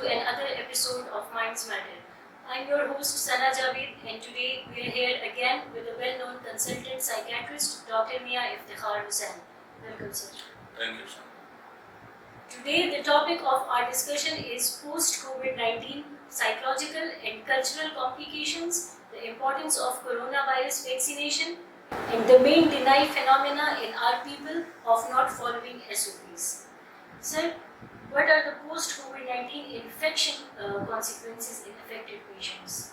another episode of Minds Matter. I'm your host Sana Javed, and today we're here again with a well-known consultant psychiatrist, Dr. Mia Iftikhar Hussain. Welcome, sir. Thank you, sir. Today, the topic of our discussion is post-COVID-19 psychological and cultural complications, the importance of coronavirus vaccination, and the main deny phenomena in our people of not following SOPs. Sir, what are the post-COVID-19 infection consequences in affected patients?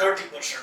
30%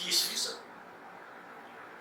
30%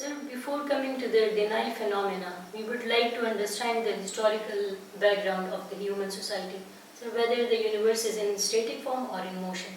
Sir, before coming to the denial phenomena, we would like to understand the historical background of the human society. So, whether the universe is in static form or in motion.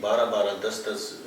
12-12, 10-10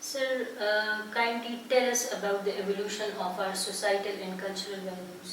Sir, kindly tell us about the evolution of our societal and cultural values.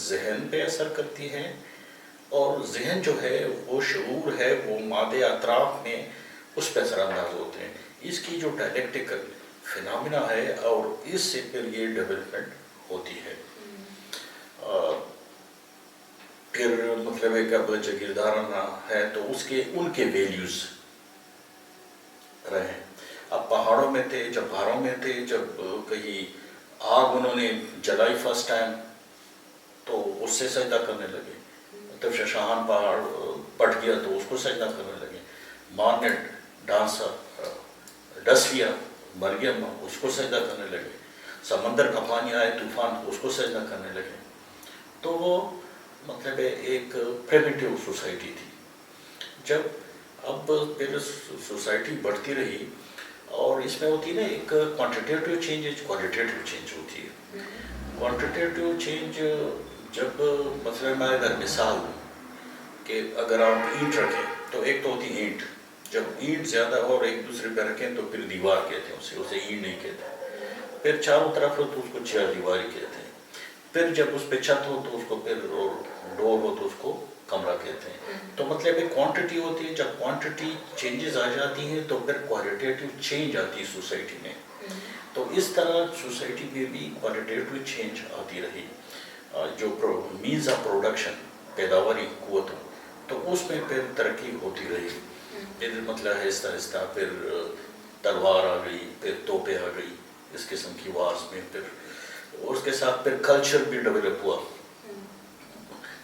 ذہن پہ اثر کرتی ہے، اور ذہن جو ہے وہ شعور ہے وہ مادے اطراف میں اس پہ اثر انداز ہوتے ہیں. اس کی جو ڈائلیکٹیکل فنامنا ہے اور اس سے پھر یہ ڈیولپمنٹ ہوتی ہے. پھر مطلب ہے کہ اب جاگیردارانہ ہے تو اس کے ان کے ویلیوز رہے. اب پہاڑوں میں تھے، جب پہاڑوں میں تھے، جب کہیں آگ انہوں نے جلائی فرسٹ ٹائم تو اس سے سجدہ کرنے لگے. تب شاہان پہاڑ پٹ گیا تو اس کو سجدہ کرنے لگے. ماں نے ڈس لیا، مر گیا ماں، اس کو سجدہ کرنے لگے. سمندر کا پانی آئے طوفان، اس کو سجدہ کرنے لگے. تو وہ مطلب ایک پریمیٹیو سوسائٹی تھی. جب اب پھر سوسائٹی بڑھتی رہی اور اس میں ہوتی ہے نا ایک کوانٹیٹیو چینج، کوالٹیٹیو چینج ہوتی ہے. کوانٹیٹیو چینج جب مطلب میں اگر مثال دوں کہ اگر آپ اینٹ رکھیں تو ایک تو ہوتی اینٹ، جب اینٹ زیادہ اور ایک دوسرے پہ رکھیں تو پھر دیوار کہتے ہیں اسے اینٹ نہیں کہتے. پھر چاروں طرف ہو تو اس کو چار دیواری کہتے ہیں. پھر جب اس پہ چھت ہو تو اس کو پھر ڈور ہو تو اس کو کمرہ کہتے ہیں. تو مطلب ایک کوانٹٹی ہوتی ہے، جب کوانٹٹی چینجز آ جاتی ہیں تو پھر کوالٹیٹیو چینج آتی ہے سوسائٹی میں. تو اس طرح سوسائٹی میں بھی کوالٹیٹیو چینج آتی رہی. جو مینز آف پروڈکشن، پیداواری قوت ہو تو اس میں پھر ترقی ہوتی رہی. پھر مطلب آہستہ آہستہ پھر تلوار آ گئی، پھر توپیں آ گئی اس قسم کی وارز میں. پھر اس کے ساتھ پھر کلچر بھی ڈیولپ ہوا،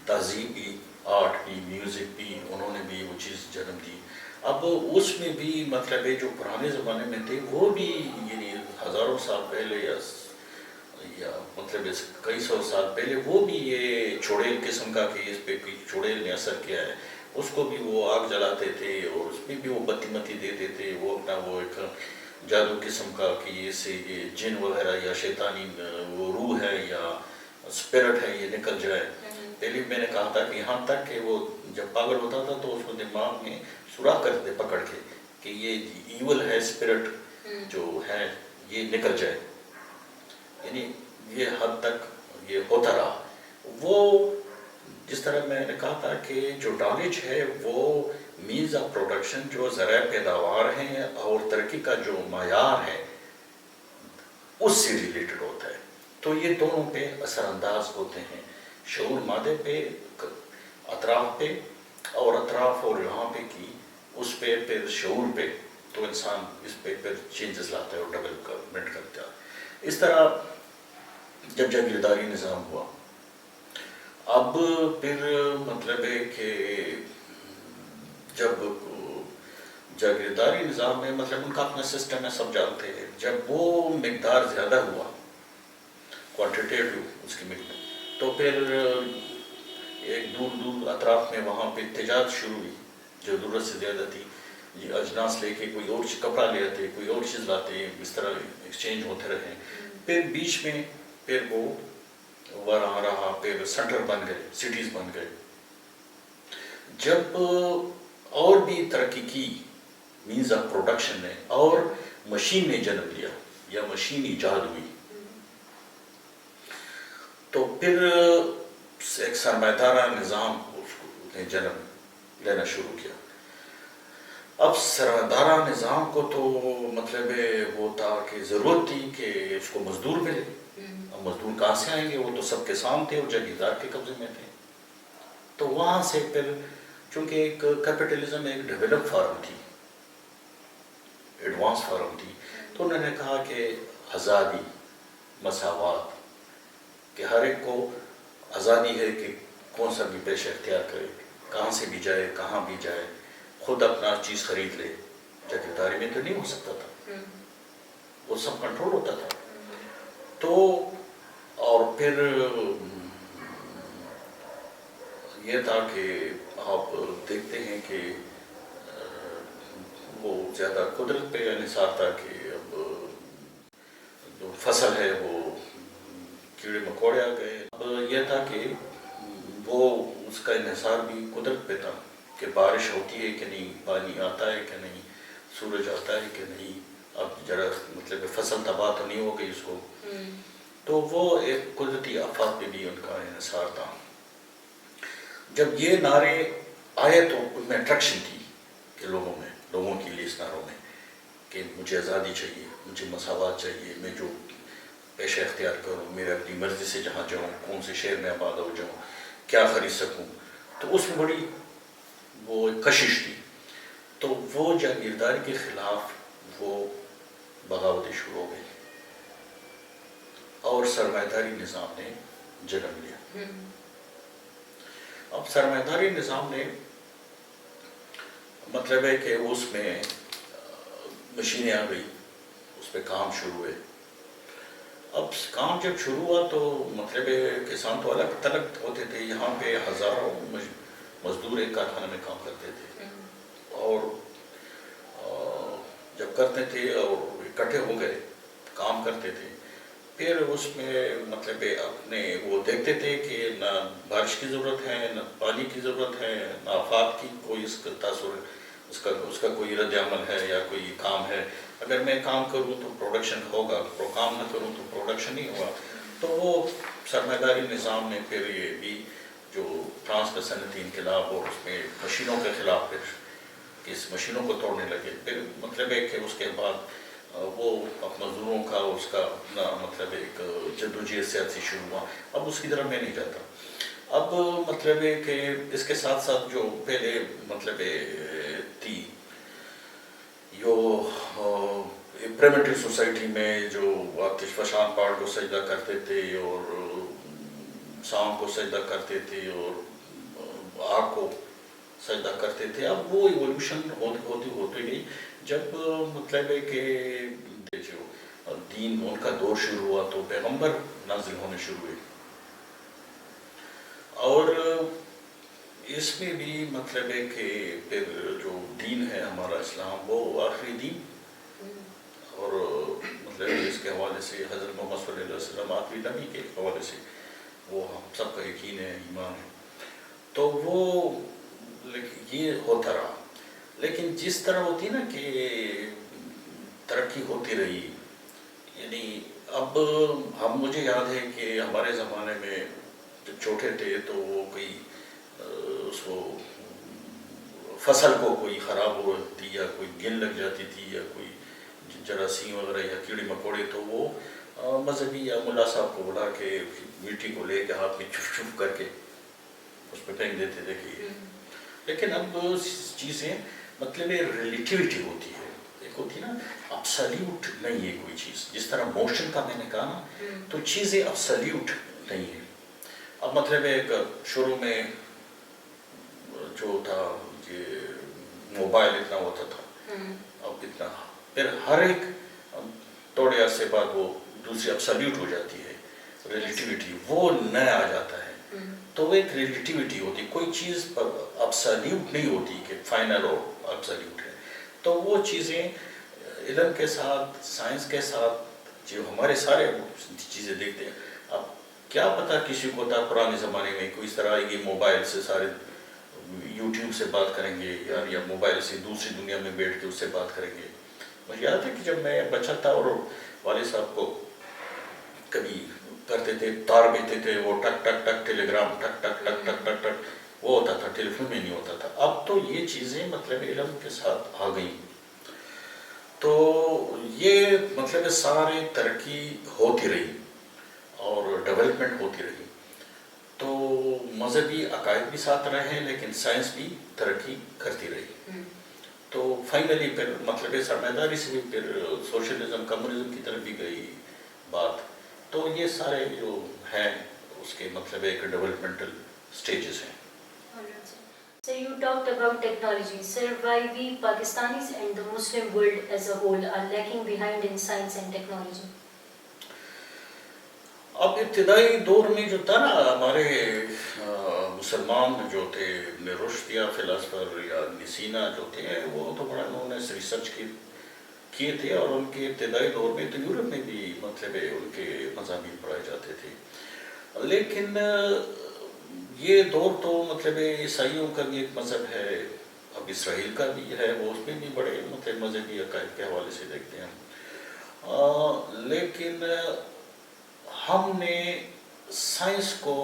تہذیب بھی، آرٹ بھی، میوزک بھی، انہوں نے بھی وہ چیز جنم دی. اب اس میں بھی مطلب جو پرانے زمانے میں تھے وہ بھی یعنی ہزاروں سال پہلے یا مطلب کئی سو سال پہلے وہ بھی یہ چوڑیل قسم کا کہ اس پہ چوڑیل نے اثر کیا ہے. اس کو بھی وہ آگ جلاتے تھے اور اس میں بھی وہ بتی متی دیتے تھے. وہ اپنا وہ ایک جادو قسم کا کہ یہ سے یہ جن وغیرہ یا شیطانی وہ روح ہے یا اسپرٹ ہے یہ نکل جائے. پہلے میں نے کہا تھا کہ یہاں تک کہ وہ جب پاگل ہوتا تھا تو اس کو دماغ میں سوراخ کرتے پکڑ کے کہ یہ ایول ہے، اسپرٹ جو ہے یہ نکل جائے. یعنی یہ حد تک یہ ہوتا رہا. وہ جس طرح میں نے کہا تھا کہ جو نالج ہے وہ مینز آف پروڈکشن، جو ذرائع پیداوار ہیں اور ترقی کا جو معیار ہے اس سے ریلیٹڈ ہوتا ہے. تو یہ دونوں پہ اثر انداز ہوتے ہیں، شعور مادے پہ، اطراف پہ، اور اطراف اور یہاں پہ کی اس پہ پھر شعور پہ. تو انسان اس پہ پھر چینجز لاتا ہے اور ڈیولپمنٹ کرتا ہے. اس طرح جب جاگیرداری نظام ہوا، اب پھر مطلب ہے کہ جب جاگیرداری نظام میں مطلب ان کا اپنا سسٹم ہے، سب جانتے ہیں. جب وہ مقدار زیادہ ہوا، کوانٹیٹیو اس کی مقدار، تو پھر ایک دور دور اطراف میں وہاں پہ تجارت شروع ہوئی جو ضرورت سے زیادہ تھی. یہ اجناس لے کے کوئی اور کپڑا لے آتے، کوئی اور چیز لاتے، اس طرح ایکسچینج ہوتے رہے. پھر بیچ میں پھر وہ وہاں رہا، پھر سینٹر بن گئے، سٹیز بن گئے. جب اور بھی ترقی کی مینز آف پروڈکشن نے اور مشین نے جنم لیا یا مشین ایجاد ہوئی، تو پھر ایک سرمایہ دارہ نظام نے جنم لینا شروع کیا. اب سرمایہ دارہ نظام کو تو مطلب وہ تھا کہ ضرورت تھی کہ اس کو مزدور ملے. اب مزدور کہاں سے آئیں گے؟ وہ تو سب کسان تھے اور جاگیردار کے قبضے میں تھے. تو وہاں سے پھر چونکہ ایک کیپٹلزم ایک ڈیولپ فارم تھی، ایڈوانس فارم تھی، تو انہوں نے کہا کہ آزادی، مساوات، کہ ہر ایک کو آزادی ہے کہ کون سا بھی پیشہ اختیار کرے، کہاں سے بھی جائے، کہاں بھی جائے، خود اپنا چیز خرید لے. جاگیرداری میں تو نہیں ہو سکتا تھا، وہ سب کنٹرول ہوتا تھا. تو اور پھر یہ تھا کہ آپ دیکھتے ہیں کہ وہ زیادہ قدرت پہ انحصار تھا کہ اب جو فصل ہے وہ کیڑے مکوڑے آ گئے. اب یہ تھا کہ وہ اس کا انحصار بھی قدرت پہ تھا کہ بارش ہوتی ہے کہ نہیں، پانی آتا ہے کہ نہیں، سورج آتا ہے کہ نہیں. اب ذرا مطلب فصل تباہ تو نہیں ہو گئی اس کو. تو وہ ایک قدرتی آفات پہ بھی ان کا انحصار تھا. جب یہ نعرے آئے تو ان میں اٹریکشن تھی کہ لوگوں کے لیے اس نعروں میں کہ مجھے آزادی چاہیے, مجھے مساوات چاہیے, میں جو پیشہ اختیار کروں, میرے اپنی مرضی سے جہاں جاؤں, کون سے شہر میں آباد ہو جاؤں, کیا خرید سکوں. تو اس میں بڑی وہ کشش تھی. تو وہ جاگیرداری کے خلاف وہ بغاوتیں شروع ہو گئی اور سرمایہ داری نظام نے جنم لیا. اب سرمایہ داری نظام نے مطلب ہے کہ اس میں مشینیں آ گئی, اس پہ کام شروع ہوئے. اب کام جب شروع ہوا تو مطلب ہے کسان تو الگ تلگ ہوتے تھے, یہاں پہ ہزاروں مزدور ایک کارخانے میں کام کرتے تھے, اور جب کرتے تھے اور اکٹھے ہو گئے کام کرتے تھے, پھر اس میں مطلب اپنے وہ دیکھتے تھے کہ نہ بارش کی ضرورت ہے, نہ پانی کی ضرورت ہے, نہ آفات کی کوئی اس کا تاثر, اس کا کوئی رد عمل ہے یا کوئی کام ہے. اگر میں کام کروں تو پروڈکشن ہوگا, کام نہ کروں تو پروڈکشن نہیں ہوگا. تو وہ سرمایہ داری نظام نے پھر یہ بھی جو فرانس کا صنعتی انقلاب اور اس میں مشینوں کے خلاف پھر اس مشینوں کو توڑنے لگے. پھر مطلب ہے کہ اس کے بعد وہ مزدوروں کا اس کا اپنا مطلب ایک جدوجہد سیاسی شروع ہوا. اب اس کی طرف میں نہیں جاتا. اب مطلب ہے کہ اس کے ساتھ ساتھ جو پہلے مطلب تھی جو پریمیٹو سوسائٹی میں جو آتش فشان پہاڑ کو سجدہ کرتے تھے اور سانپ کو سجدہ کرتے تھے اور آگ کو سجدہ کرتے تھے, اب وہ ایولیوشن ہوتی گئی. جب مطلب ہے کہ جو دین ان کا دور شروع ہوا تو پیغمبر نازل ہونے شروع ہوئے, اور اس میں بھی مطلب ہے کہ پھر جو دین ہے ہمارا اسلام وہ آخری دین, اور مطلب اس کے حوالے سے حضرت محمد صلی اللہ علیہ وسلم آخری نبی کے حوالے سے وہ ہم سب کا یقین ہے, ایمان ہے. تو وہ یہ ہوتا رہا. لیکن جس طرح ہوتی نا کہ ترقی ہوتی رہی, یعنی اب مجھے یاد ہے کہ ہمارے زمانے میں جب چھوٹے تھے تو وہ کوئی اس کو فصل کو کوئی خراب ہو جاتی یا کوئی گن لگ جاتی تھی یا کوئی جراثیم وغیرہ یا کیڑے مکوڑے, تو وہ مذہبی یا ملا صاحب کو بلا کے مٹی کو لے کے ہاتھ میں چھف چھف کر کے اس پہ پھینک دیتے تھے کہ. لیکن اب چیزیں مطلب ریلیٹیوٹی ہوتی ہے, ایک ہوتی نا ابسلیوٹ نہیں ہے کوئی چیز. جس طرح موشن کا میں نے کہا نا, تو چیزیں ابسلیوٹ نہیں ہے. اب مطلب ایک شروع میں جو تھا یہ موبائل اتنا ہوتا تھا, اب اتنا, پھر ہر ایک تھوڑے عرصے بعد وہ دوسری ابسلیوٹ ہو جاتی ہے, ریلیٹیوٹی وہ نیا آ جاتا ہے. تو وہ ایک ریلیٹیوٹی ہوتی, کوئی چیز پر ابسلیوٹ نہیں ہوتی کہ فائنل اور ابسلیوٹ ہے. تو وہ چیزیں علم کے ساتھ, سائنس کے ساتھ جو ہمارے سارے چیزیں دیکھتے ہیں. اب کیا پتہ کسی کو تھا پرانے زمانے میں کوئی اس طرح یہ موبائل سے سارے یوٹیوب سے بات کریں گے یا موبائل سے دوسری دنیا میں بیٹھ کے اس سے بات کریں گے. مجھے یاد ہے کہ جب میں بچہ تھا اور والد صاحب کو کبھی کرتے تھے, تار بیچتے تھے, وہ ٹک ٹک ٹک ٹیلی گرام ٹک ٹک ٹک ٹک ٹک ٹک وہ ہوتا تھا, ٹیلی فون میں نہیں ہوتا تھا. اب تو یہ چیزیں مطلب علم کے ساتھ آ گئی. تو یہ مطلب سارے ترقی ہوتی رہی اور ڈیولپمنٹ ہوتی رہی. تو مذہبی عقائد بھی ساتھ رہے لیکن سائنس بھی ترقی کرتی رہی. تو فائنلی پھر مطلب سرمایہ داری سے بھی پھر سوشلزم کمیونزم کی طرف بھی گئی بات. تو یہ سارے جو ہیں اس کے مطلب ایک ڈیولپمنٹل سٹیجز ہیں. So you talked about technology. Sir, why we Pakistanis and the Muslim world as a whole are lacking behind in science and technology? اب ابتدائی دور میں جو تھا نا ہمارے مسلمان جو تھے, ابن رشد یا فلاسفر یا ابن سینا جو تھے, وہ تو بڑا انہوں نے ریسرچ کیے تھے, اور ان کے ابتدائی دور میں تو یورپ میں بھی مطلب ان کے مضامین پڑھائے جاتے تھے. لیکن یہ دور تو مطلب عیسائیوں کا بھی ایک مذہب ہے, اب اسرائیل کا بھی ہے, وہ اس میں بھی بڑے مطلب مذہبی عقائد کے حوالے سے دیکھتے ہیں. لیکن ہم نے سائنس کو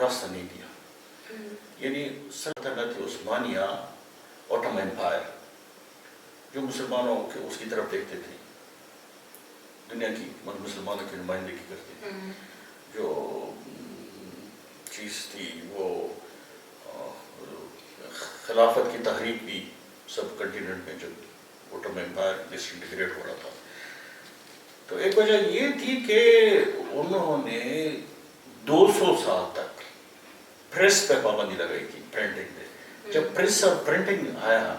راستہ نہیں دیا. یعنی سلطنت عثمانیہ اوٹم امپائر جو مسلمانوں کے اس کی طرف دیکھتے تھے, دنیا کی مسلمانوں کی نمائندگی کرتے تھے, جو چیز تھی وہ خلافت کی تحریک بھی سب کنٹیننٹ میں جب اوٹم امپائر ڈس انٹیگریٹ ہو رہا تھا. تو ایک وجہ یہ تھی کہ انہوں نے 200 سال تک پریس پہ پابندی لگائی تھی, پرنٹنگ پہ. جب پریس اور پرنٹنگ آیا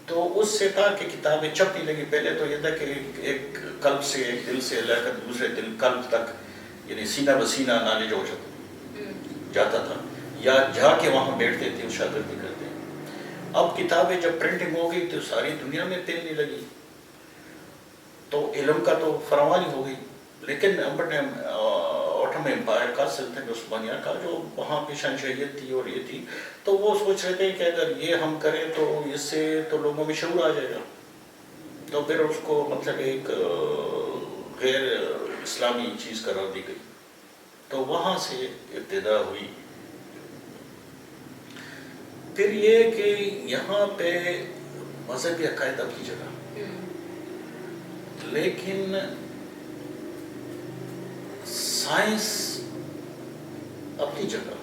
تو اس سے تھا کہ کتابیں چھپنے لگی. پہلے تو یہ تھا کہ ایک قلب سے, ایک دل سے لے کر دوسرے دل قلب تک, یعنی سینہ بسینہ نالج ہو جاتا تھا, یا جا کے وہاں بیٹھتے تھے شاگردی کرتے. اب کتابیں جب پرنٹنگ ہو گئی تو ساری دنیا میں پھیلنے لگی, تو علم کا تو فراوانی ہو گئی. لیکن اوٹم امپائر کا, سلطنت عثمانیہ کا جو وہاں پہ شہنشاہیت تھی اور یہ تھی, تو وہ سوچ رہے تھے کہ اگر یہ ہم کریں تو اس سے تو لوگوں میں شعور آ جائے گا. تو پھر اس کو مطلب ایک غیر اسلامی چیز قرار دی گئی. تو وہاں سے ابتدا ہوئی. پھر یہ کہ یہاں پہ مذہبی عقائد اپنی جگہ, لیکن سائنس اپنی جگہ.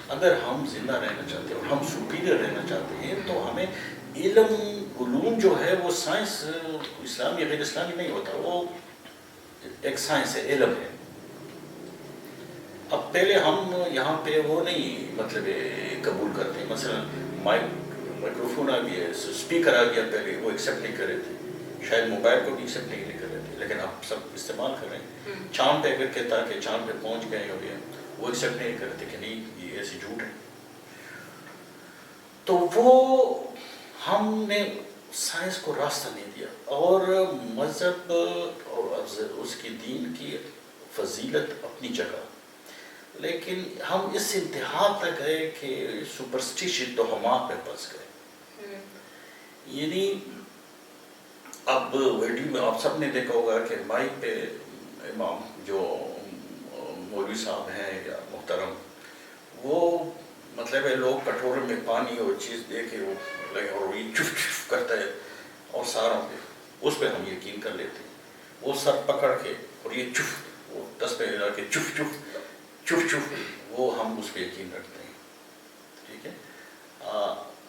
اگر ہم زندہ رہنا چاہتے ہیں اور ہم سپیریئر رہنا چاہتے ہیں تو ہمیں علم, علوم جو ہے وہ سائنس اسلامی غیر اسلامی نہیں ہوتا, وہ ایک سائنس ہے, علم ہے. اب پہلے ہم یہاں پہ وہ نہیں مطلب قبول کرتے. مثلا مائکروفون آ گیا, اسپیکر آ گیا, پہلے وہ ایکسیپٹ نہیں کر رہے تھے, شاید موبائل کو بھی ایکسیپٹ نہیں کر رہے تھے, لیکن اب سب استعمال کر رہے ہیں. چاند پہ اگر کہتا کہ چاند پہ پہنچ گئے ہو گیا, وہ ایکسیپٹ نہیں کرتے کہ نہیں یہ ایسی جھوٹ ہے. تو وہ ہم نے سائنس کو راستہ نہیں دیا, اور مذہب اور اس کی دین کی فضیلت اپنی جگہ, لیکن ہم اس انتہا تک گئے کہ سپرسٹیشن توہمات پہ پھنس گئے. یعنی اب ویڈیو میں آپ سب نے دیکھا ہوگا کہ مائک پہ امام جو مولوی صاحب ہیں یا محترم, وہ مطلب ہے لوگ کٹورے میں پانی اور چیز دے کے وہ اور یہ چف چف کرتا ہے, اور ساروں پہ اس پہ ہم یقین کر لیتے ہیں. وہ سر پکڑ کے اور یہ چف, وہ دس پہ ہلا کے چف چف چف چف, وہ ہم اس پہ یقین رکھتے ہیں. ٹھیک ہے.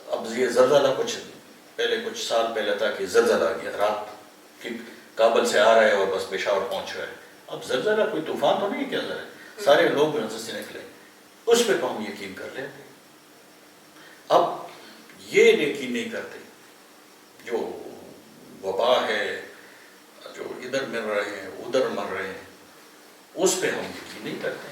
اب یہ زلزلہ کچھ سال پہلے تھا کہ زلزلہ آ گیا رات کہ کابل سے آ رہا ہے اور بس پشاور پہنچ رہا ہے. اب زلزلہ کوئی طوفان تو نہیں کیا جا رہا ہے, سارے لوگ نظر سے نکلے, اس پہ تو ہم یقین کر لیتے. اب یہ یقین نہیں کرتے جو وبا ہے, جو ادھر مر رہے ہیں ادھر مر رہے ہیں, اس پہ ہم یقین نہیں کرتے.